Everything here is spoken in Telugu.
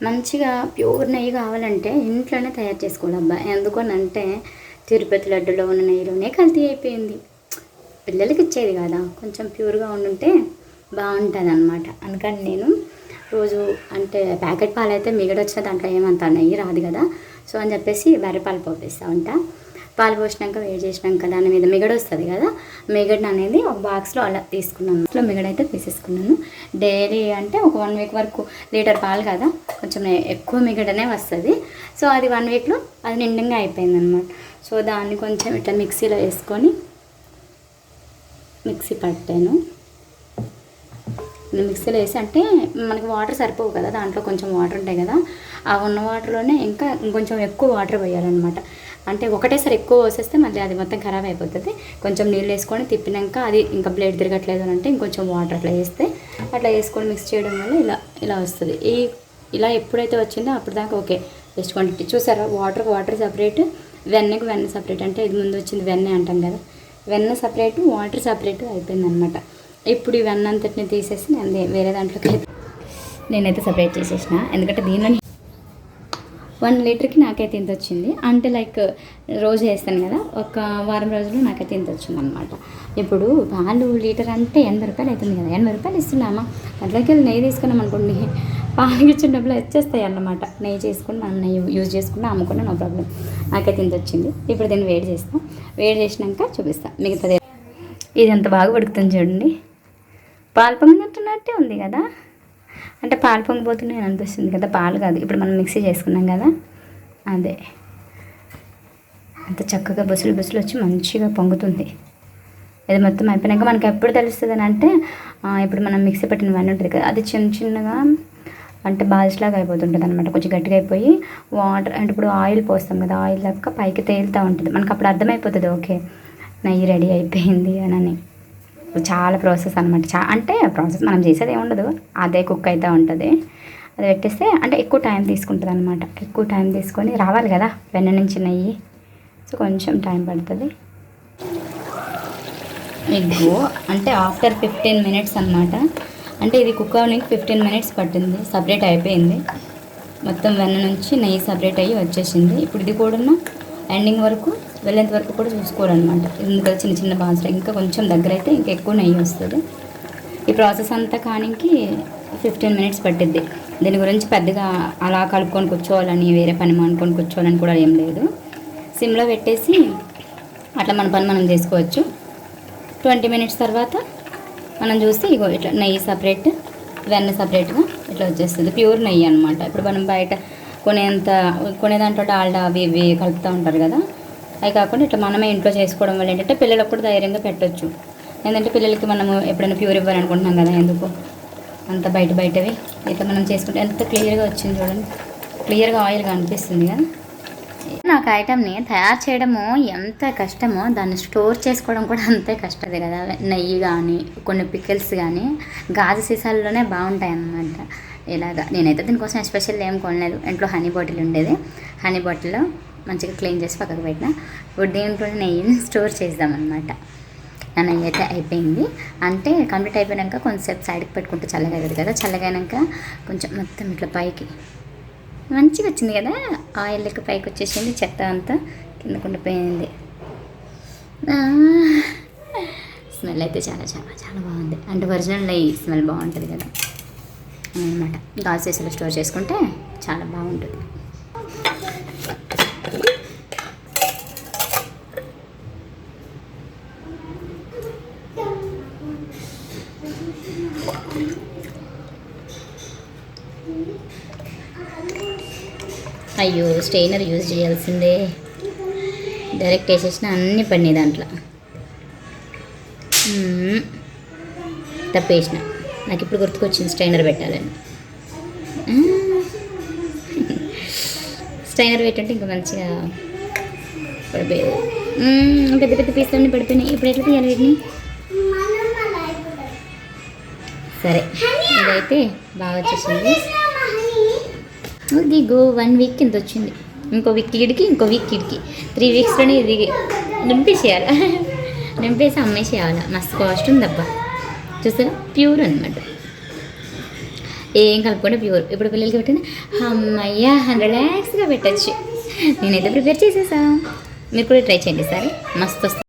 మంచిగా ప్యూర్ నెయ్యి కావాలంటే ఇంట్లోనే తయారు చేసుకోవాలబ్బా. ఎందుకనంటే తిరుపతి లడ్డులో ఉన్న నెయ్యిలోనే కల్తీ అయిపోయింది. పిల్లలకి ఇచ్చేది కదా, కొంచెం ప్యూర్గా ఉండుంటే బాగుంటుంది అనమాట. అందుకని నేను రోజు అంటే ప్యాకెట్ పాలు అయితే మిగడొచ్చిన దాంట్లో ఏమంత నెయ్యి రాదు కదా, సో అని చెప్పేసి బర్రె పాలు పోపిస్తూ ఉంటా. పాలు పోసినాక వేడి చేసినాక దాని మీద మిగడ వస్తుంది కదా, మిగడ అనేది ఒక బాక్స్లో అలా తీసుకున్నాను. అట్లా మిగడైతే తీసేసుకున్నాను. డైలీ అంటే ఒక 1 వీక్ వరకు లీటర్ పాలు కదా, కొంచెం ఎక్కువ మిగడనే వస్తుంది. సో అది 1 వీక్లో అది నిండుగా అయిపోయింది అనమాట. సో దాన్ని కొంచెం ఇట్లా మిక్సీలో వేసుకొని మిక్సీ పట్టాను. మిక్సీలో వేసి అంటే మనకి వాటర్ సరిపోవు కదా, దాంట్లో కొంచెం వాటర్ ఉంటాయి కదా, ఆ ఉన్న వాటర్లోనే ఇంకా ఇంకొంచెం ఎక్కువ వాటర్ పోయాలన్నమాట. అంటే ఒకటేసారి ఎక్కువ పోసేస్తే మళ్ళీ అది మొత్తం ఖరాబ్ అయిపోతుంది. కొంచెం నీళ్ళు వేసుకొని తిప్పినాక అది ఇంకా బ్లేడ్ తిరగట్లేదు అని అంటే ఇంకొంచెం వాటర్ అట్లా వేస్తే అట్లా వేసుకొని మిక్స్ చేయడం వల్ల ఇలా ఇలా వస్తుంది. ఇలా ఎప్పుడైతే వచ్చిందో అప్పుడు దాకా ఓకే. జస్ట్ క్వాంటిటీ చూసారా, వాటర్ సపరేట్, వెన్నకు వెన్న సపరేట్. అంటే ఇది ముందు వచ్చింది వెన్న అంటాం కదా, వెన్న సపరేట్, వాటర్ సపరేట్ అయిపోయింది అనమాట. ఇప్పుడు ఈ వెన్న అంతటిని తీసేసి నేను వేరే దాంట్లోకి నేనైతే సపరేట్ చేసేసిన. ఎందుకంటే దీనిలో 1 లీటర్కి నాకైతే ఇంత వచ్చింది. అంటే లైక్ రోజు వేస్తాను కదా, ఒక వారం రోజులు నాకైతే ఇంత వచ్చింది అనమాట. ఇప్పుడు పాలు లీటర్ అంటే 80 రూపాయలు అవుతుంది కదా, 80 రూపాయలు ఇస్తున్నామా, దాంట్లోకి వెళ్ళి నెయ్యి తీసుకున్నాం అనుకోండి, పాలకి ఇచ్చిన డబ్బులు వచ్చేస్తాయి అన్నమాట. నెయ్యి చేసుకుని మనం నెయ్యి యూజ్ చేసుకున్నా అమ్ముకున్నా నో ప్రాబ్లం. నాకైతే ఇంత వచ్చింది. ఇప్పుడు దీన్ని వేడి చేస్తాం. వేడి చేసినాక చూపిస్తాను మిగతాది. ఇది ఎంత బాగా ఉడుకుతుంది చూడండి, పాలు పొంగినట్టున్నట్టే ఉంది కదా. అంటే పాలు పొంగిపోతున్నాయి అనిపిస్తుంది కదా, పాలు కాదు. ఇప్పుడు మనం మిక్సీ చేసుకున్నాం కదా, అదే అంత చక్కగా బుసులు వచ్చి మంచిగా పొంగుతుంది. ఇది మొత్తం అయిపోయినాక మనకి ఎప్పుడు తెలుస్తుంది అని అంటే, ఇప్పుడు మనం మిక్సీ పట్టినవన్నీ ఉంటుంది కదా, అది చిన్నగా అంటే బాల్స్లాగా అయిపోతుంటుంది అనమాట. కొంచెం గట్టిగా అయిపోయి వాటర్ అంటే ఇప్పుడు ఆయిల్ పోస్తాం కదా, ఆయిల్ దాకా పైకి తేలుతూ ఉంటుంది. మనకు అప్పుడు అర్థమైపోతుంది ఓకే నెయ్యి రెడీ అయిపోయింది అని. చాలా ప్రాసెస్ అనమాట. అంటే ప్రాసెస్ మనం చేసేది ఏముండదు, అదే కుక్ అవుతూ ఉంటుంది. అది పెట్టేస్తే అంటే ఎక్కువ టైం తీసుకుంటుంది అనమాట. ఎక్కువ టైం తీసుకొని రావాలి కదా వెన్న నుంచి నెయ్యి, సో కొంచెం టైం పడుతుంది. ఇదిగో అంటే ఆఫ్టర్ 15 మినిట్స్ అనమాట. అంటే ఇది కుక్ అవ్వడానికి 15 మినిట్స్ పట్టింది. సపరేట్ అయిపోయింది మొత్తం, వెన్న నుంచి నెయ్యి సపరేట్ అయ్యి వచ్చేసింది. ఇప్పుడు ఇది కూడా ఎండింగ్ వరకు వెళ్ళేంత వరకు కూడా చూసుకోవాలన్నమాట. ఎందుకంటే చిన్న బాల్స్లో ఇంకా కొంచెం దగ్గర అయితే ఇంకా ఎక్కువ నెయ్యి వస్తుంది. ఈ ప్రాసెస్ అంతా కానికి 15 మినిట్స్ పట్టిద్ది. దీని గురించి పెద్దగా అలా కలుపుకొని కూర్చోవాలని, వేరే పని మానుకొని కూర్చోవాలని కూడా ఏం లేదు. సిమ్లో పెట్టేసి అట్లా మన పని మనం చేసుకోవచ్చు. 20 మినిట్స్ తర్వాత మనం చూస్తే ఇగో ఇట్లా నెయ్యి సపరేట్, వెన్న సపరేట్గా ఇట్లా వచ్చేస్తుంది. ప్యూర్ నెయ్యి అనమాట. ఇప్పుడు మనం బయట కొనే దాంట్లో డాల్డా అవి ఇవి కలుపుతూ ఉంటారు కదా, అవి కాకుండా ఇట్లా మనమే ఇంట్లో చేసుకోవడం వల్ల ఏంటంటే పిల్లలకు కూడా ధైర్యంగా పెట్టవచ్చు. ఎందుకంటే పిల్లలకి మనము ఎప్పుడైనా ప్యూర్ ఇవ్వాలనుకుంటున్నాం కదా, ఎందుకు అంత బయటవి ఇట్లా మనం చేసుకుంటే ఎంత క్లియర్గా వచ్చింది చూడండి, క్లియర్గా ఆయిల్గా అనిపిస్తుంది కదా. నాకు ఐటమ్ని తయారు చేయడము ఎంత కష్టమో దాన్ని స్టోర్ చేసుకోవడం కూడా అంతే కష్టమే కదా. నెయ్యి కానీ కొన్ని పికిల్స్ కానీ గాజు సీసాల్లోనే బాగుంటాయి అన్నమాట. ఇలాగా నేనైతే దీనికోసం ఎస్పెషల్ ఏం కొనలేదు. ఇంట్లో హనీ బాటిల్ ఉండేది, హనీ బాటిల్లో మంచిగా క్లీన్ చేసి పక్కకు పెట్టిన. ఇప్పుడు దీంట్లో నెయ్యిని స్టోర్ చేద్దామన్నమాట. నా నెయ్యి అయితే అయిపోయింది. అంటే కంప్లీట్ అయిపోయాక కొంచెంసేపు సైడ్కి పెట్టుకుంటే చల్లగా అవుతుంది కదా, చల్లగా అయినాక కొంచెం మొత్తం ఇట్లా పైకి మంచిగా వచ్చింది కదా, ఆయిల్ లెక్క పైకి వచ్చేసింది, చెత్త అంతా కిందకు ఉండిపోయింది. స్మెల్ అయితే చాలా చాలా చాలా బాగుంది. అంటే ఒరిజినల్ నెయ్యి స్మెల్ బాగుంటుంది కదా అనమాట. గాజు సీసాలో స్టోర్ చేసుకుంటే చాలా బాగుంటుంది. అయ్యో స్టెయినర్ యూజ్ చేయాల్సిందే, డైరెక్ట్ వేసేసిన అన్నీ పడినాయి దాంట్లో, తప్పేసిన. నాకు ఇప్పుడు గుర్తుకొచ్చింది స్టెయినర్ పెట్టాలని. స్టెయినర్ పెట్టంటే ఇంకా మంచిగా పడిపోయేది. పెద్ద పెద్ద పీసులన్నీ పడిపోయినాయి. ఇప్పుడు ఎట్లా తీయాలి వీటిని? సరే ఇదైతే బాగా వచ్చేసింది. ఇదిగో 1 వీక్ కింద వచ్చింది. ఇంకో వీక్ ఇడికి, ఇంకో వీక్ ఇడికి, 3 వీక్స్లోనే ఇది నింపేసేయాలి. నింపేసి అమ్మేసేయాలి. మస్తు కాస్ట్ ఉందబ్బా. చూసారా, ప్యూర్ అనమాట. ఏం కలుపుకుంటే ప్యూర్. ఇప్పుడు పిల్లలకి పెట్టింది అమ్మయ్యా రిలాక్స్గా పెట్టచ్చు. నేనైతే ప్రిపేర్ చేసేసా, మీరు కూడా ట్రై చేయండి. సరే మస్తు వస్తుంది.